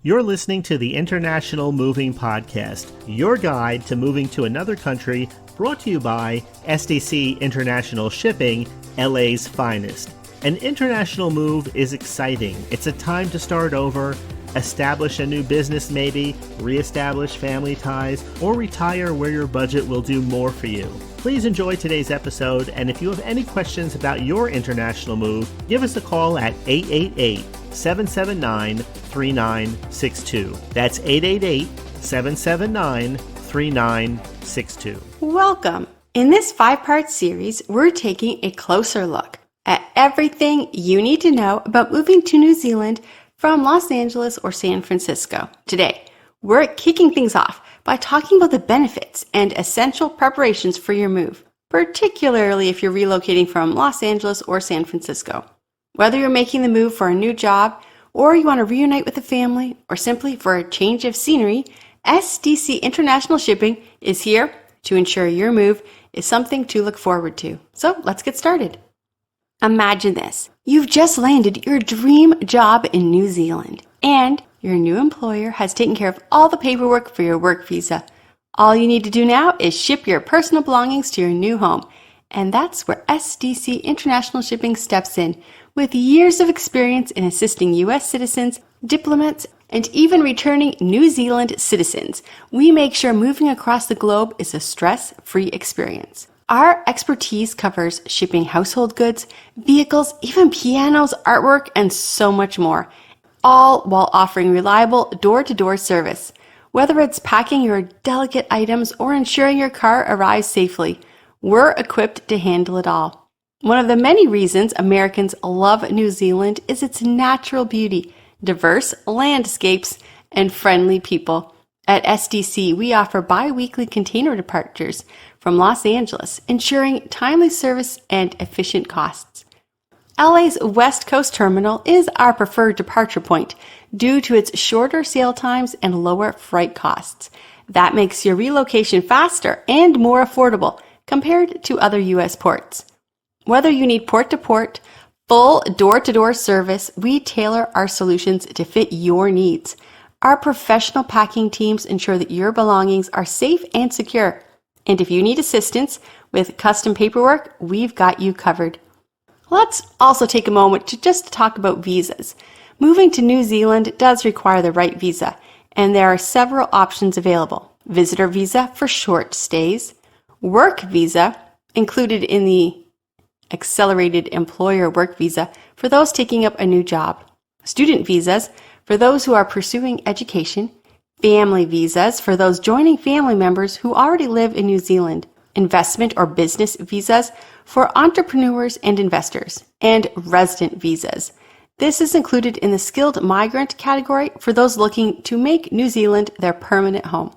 You're listening to the International Moving Podcast, your guide to moving to another country, brought to you by SDC International Shipping, LA's finest. An international move is exciting. It's a time to start over, establish a new business maybe, reestablish family ties, or retire where your budget will do more for you. Please enjoy today's episode, and if you have any questions about your international move, give us a call at 888-779-3962. That's 888-779-3962. Welcome. In this 5-part series, we're taking a closer look at everything you need to know about moving to New Zealand from Los Angeles or San Francisco. Today, we're kicking things off by talking about the benefits and essential preparations for your move, particularly if you're relocating from Los Angeles or San Francisco. Whether you're making the move for a new job, or you want to reunite with a family, or simply for a change of scenery, SDC International Shipping is here to ensure your move is something to look forward to. So let's get started. Imagine this. You've just landed your dream job in New Zealand, and your new employer has taken care of all the paperwork for your work visa. All you need to do now is ship your personal belongings to your new home. And that's where SDC International Shipping steps in. With years of experience in assisting U.S. citizens, diplomats, and even returning New Zealand citizens, we make sure moving across the globe is a stress-free experience. Our expertise covers shipping household goods, vehicles, even pianos, artwork, and so much more, all while offering reliable door-to-door service. Whether it's packing your delicate items or ensuring your car arrives safely, we're equipped to handle it all. One of the many reasons Americans love New Zealand is its natural beauty, diverse landscapes, and friendly people. At SDC, we offer bi-weekly container departures from Los Angeles, ensuring timely service and efficient costs. LA's West Coast Terminal is our preferred departure point due to its shorter sail times and lower freight costs. That makes your relocation faster and more affordable compared to other U.S. ports. Whether you need port-to-port, full door-to-door service, we tailor our solutions to fit your needs. Our professional packing teams ensure that your belongings are safe and secure. And if you need assistance with custom paperwork, we've got you covered. Let's also take a moment to just talk about visas. Moving to New Zealand does require the right visa, and there are several options available. Visitor visa for short stays, work visa, included in the accelerated employer work visa for those taking up a new job, student visas for those who are pursuing education, family visas for those joining family members who already live in New Zealand, investment or business visas for entrepreneurs and investors, and resident visas. This is included in the skilled migrant category for those looking to make New Zealand their permanent home.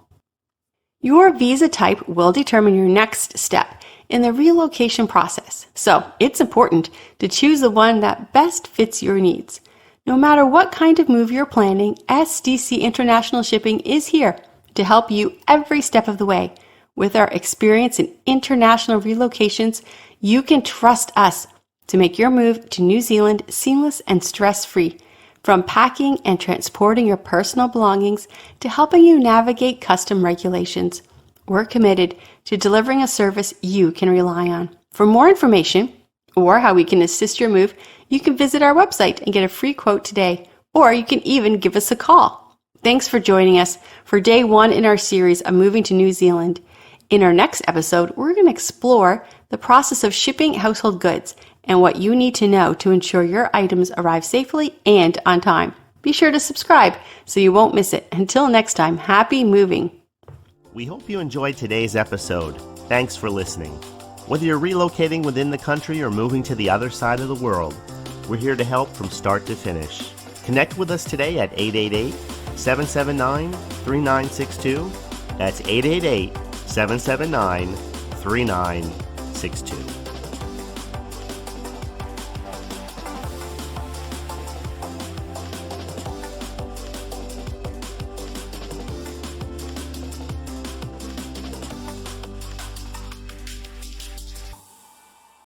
Your visa type will determine your next step in the relocation process, so it's important to choose the one that best fits your needs. No matter what kind of move you're planning, SDC International Shipping is here to help you every step of the way. With our experience in international relocations, you can trust us to make your move to New Zealand seamless and stress-free. From packing and transporting your personal belongings to helping you navigate custom regulations, we're committed to delivering a service you can rely on. For more information or how we can assist your move, you can visit our website and get a free quote today, or you can even give us a call. Thanks for joining us for day 1 in our series of moving to New Zealand. In our next episode, we're going to explore the process of shipping household goods and what you need to know to ensure your items arrive safely and on time. Be sure to subscribe so you won't miss it. Until next time, happy moving. We hope you enjoyed today's episode. Thanks for listening. Whether you're relocating within the country or moving to the other side of the world, we're here to help from start to finish. Connect with us today at 888-779-3962. That's 888-779-3962.